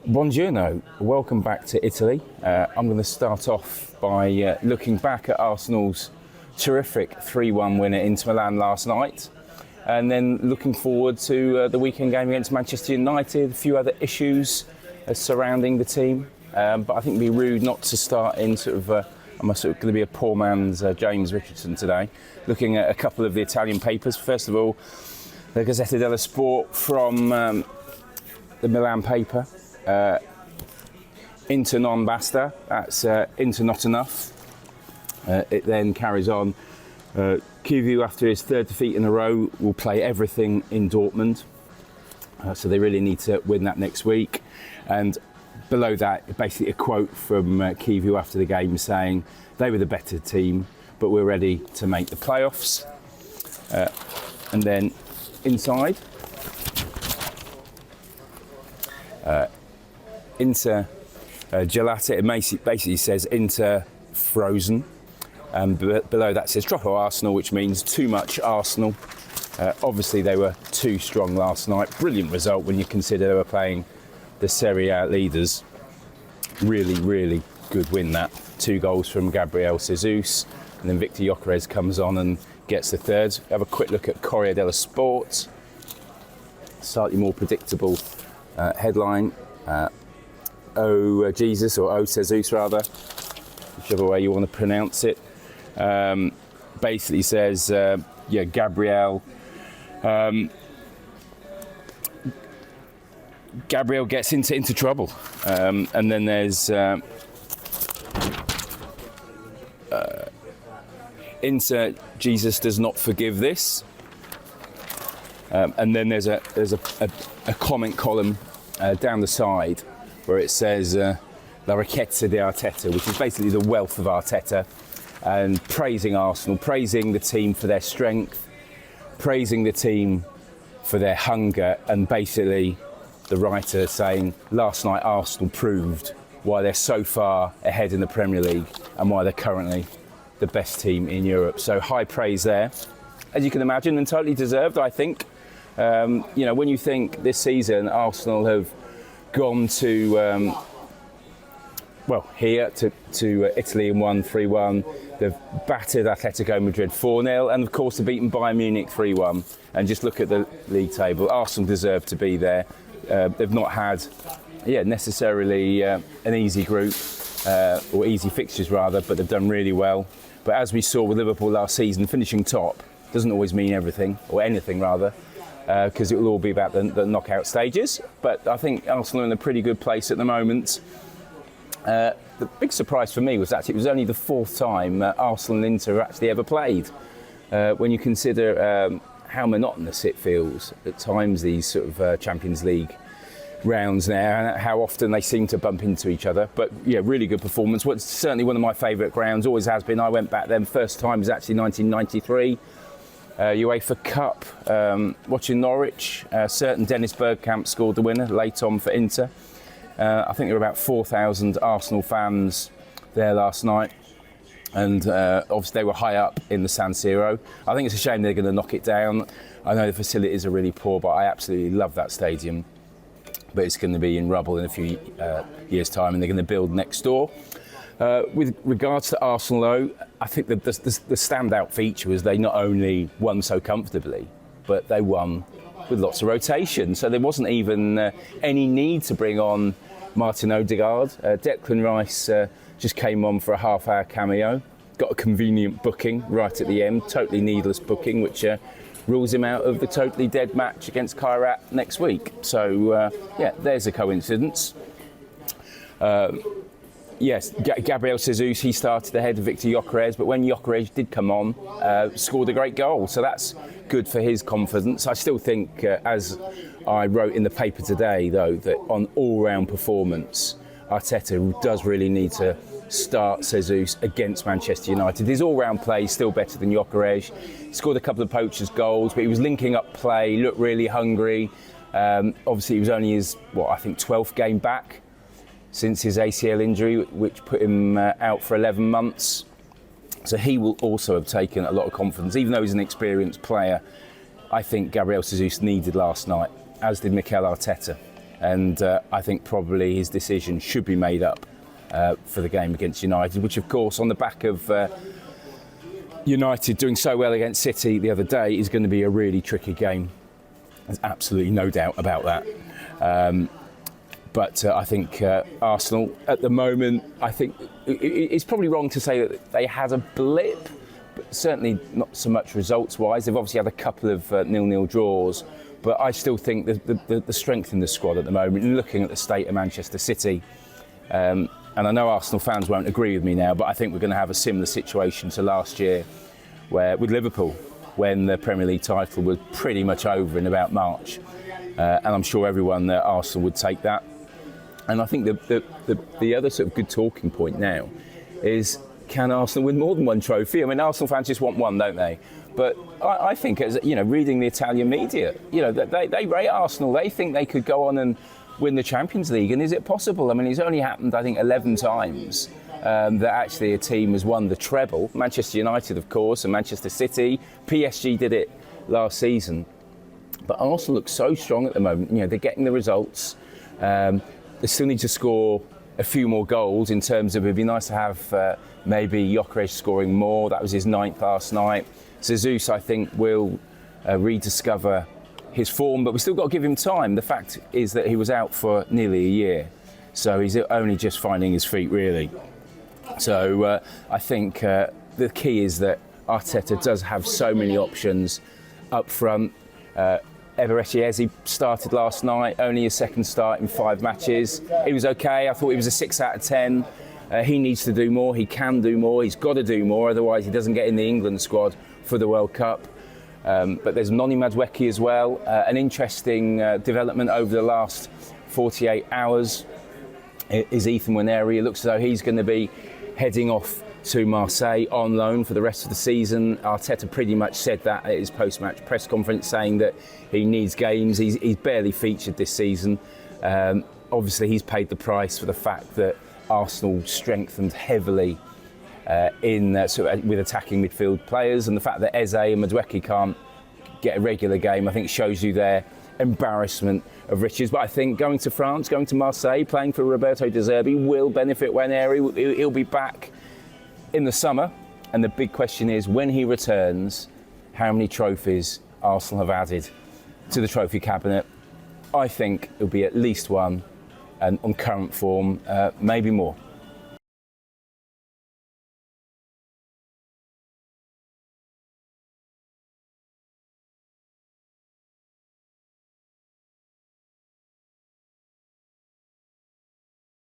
Buongiorno, welcome back to Italy. I'm going to start off by looking back at Arsenal's terrific 3-1 win at Inter Milan last night, and then looking forward to the weekend game against Manchester United, a few other issues surrounding the team. But I think it'd be rude not to start in I'm going to be a poor man's James Richardson today, looking at a couple of the Italian papers. First of all, the Gazzetta dello Sport from the Milan paper. Inter non basta, that's Inter not enough. It then carries on. QV, after his third defeat in a row, will play everything in Dortmund. So they really need to win that next week. And below that, basically a quote from Kivu after the game saying they were the better team, but we're ready to make the playoffs. And then inside, Inter gelato, it basically says Inter frozen. Below that says Troppo Arsenal, which means too much Arsenal. Obviously they were too strong last night. Brilliant result when you consider they were playing the Serie A leaders. Really, really good win that. 2 goals from Gabriel Jesus, and then Victor Gyökeres comes on and gets the third. Have a quick look at Corriere dello Sport. Slightly more predictable headline. Jesus, or Jesus rather, whichever way you want to pronounce it. Basically says, Gabriel gets into trouble. And then there's Inter Jesus does not forgive this. And then there's a comment column down the side where it says La ricchezza di Arteta, which is basically the wealth of Arteta, and praising Arsenal, praising the team for their strength, praising the team for their hunger, and basically the writer saying last night Arsenal proved why they're so far ahead in the Premier League and why they're currently the best team in Europe. So high praise there, as you can imagine, and totally deserved, I think. When you think this season Arsenal have gone to here to Italy and won 3-1. They've battered Atletico Madrid 4-0, and of course they've beaten Bayern Munich 3-1. And just look at the league table. Arsenal deserve to be there. They've not had, necessarily an easy group or easy fixtures rather, but they've done really well. But as we saw with Liverpool last season, finishing top doesn't always mean everything, or anything rather. Because it will all be about the knockout stages. But I think Arsenal are in a pretty good place at the moment. The big surprise for me was actually it was only the 4th time Arsenal and Inter actually ever played. When you consider how monotonous it feels at times, these sort of Champions League rounds now, and how often they seem to bump into each other. But really good performance. What's certainly one of my favourite grounds, always has been. I went back then, first time was actually 1993. UEFA Cup, watching Norwich. Certain Dennis Bergkamp scored the winner late on for Inter. I think there were about 4,000 Arsenal fans there last night, and obviously they were high up in the San Siro. I think it's a shame they're going to knock it down. I know the facilities are really poor, but I absolutely love that stadium. But it's going to be in rubble in a few years' time, and they're going to build next door. With regards to Arsenal, though, I think the standout feature was they not only won so comfortably, but they won with lots of rotation. So there wasn't even any need to bring on Martin Odegaard. Declan Rice just came on for a half-hour cameo, got a convenient booking right at the end, totally needless booking, which rules him out of the totally dead match against Kairat next week. So, there's a coincidence. Yes, Gabriel Jesus, he started ahead of Victor Gyökeres, but when Gyökeres did come on, scored a great goal. So that's good for his confidence. I still think, as I wrote in the paper today, though, that on all-round performance, Arteta does really need to start Jesus against Manchester United. His all-round play is still better than Gyökeres. He scored a couple of poachers' goals, but he was linking up play, looked really hungry. Obviously, it was only his, 12th game back since his ACL injury, which put him out for 11 months. So he will also have taken a lot of confidence. Even though he's an experienced player, I think Gabriel Jesus needed last night, as did Mikel Arteta. and I think probably his decision should be made up for the game against United, which of course on the back of United doing so well against City the other day is going to be a really tricky game. There's absolutely no doubt about that. But I think Arsenal at the moment, I think it's probably wrong to say that they had a blip, but certainly not so much results-wise. They've obviously had a couple of 0-0 draws, but I still think the strength in the squad at the moment, and looking at the state of Manchester City, and I know Arsenal fans won't agree with me now, but I think we're going to have a similar situation to last year with Liverpool, when the Premier League title was pretty much over in about March. And I'm sure everyone at Arsenal would take that. And I think the other sort of good talking point now is, can Arsenal win more than one trophy? I mean, Arsenal fans just want one, don't they? But I think, as you know, reading the Italian media, you know, they rate Arsenal. They think they could go on and win the Champions League. And is it possible? I mean, it's only happened, I think, 11 times that actually a team has won the treble. Manchester United, of course, and Manchester City. PSG did it last season. But Arsenal looks so strong at the moment. You know, they're getting the results. They still need to score a few more goals in terms of, it'd be nice to have maybe Gyökeres scoring more. That was his 9th last night. Jesus, I think, will rediscover his form, but we've still got to give him time. The fact is that he was out for nearly a year, so he's only just finding his feet, really. So I think the key is that Arteta does have so many options up front. Emirates started last night, only his 2nd start in 5 matches. He was okay. I thought he was a 6 out of 10. He needs to do more. He can do more. He's got to do more, otherwise he doesn't get in the England squad for the World Cup. But there's Noni Madueke as well. An interesting development over the last 48 hours is Ethan Nwaneri. It looks as though he's going to be heading off to Marseille on loan for the rest of the season. Arteta pretty much said that at his post-match press conference, saying that he needs games. He's barely featured this season. Obviously, he's paid the price for the fact that Arsenal strengthened heavily with attacking midfield players, and the fact that Eze and Madueke can't get a regular game, I think shows you their embarrassment of riches. But I think going to France, going to Marseille, playing for Roberto De Zerbi will benefit Nwaneri. He'll be back in the summer, and the big question is, when he returns, how many trophies Arsenal have added to the trophy cabinet. I think it'll be at least one, and on current form, maybe more.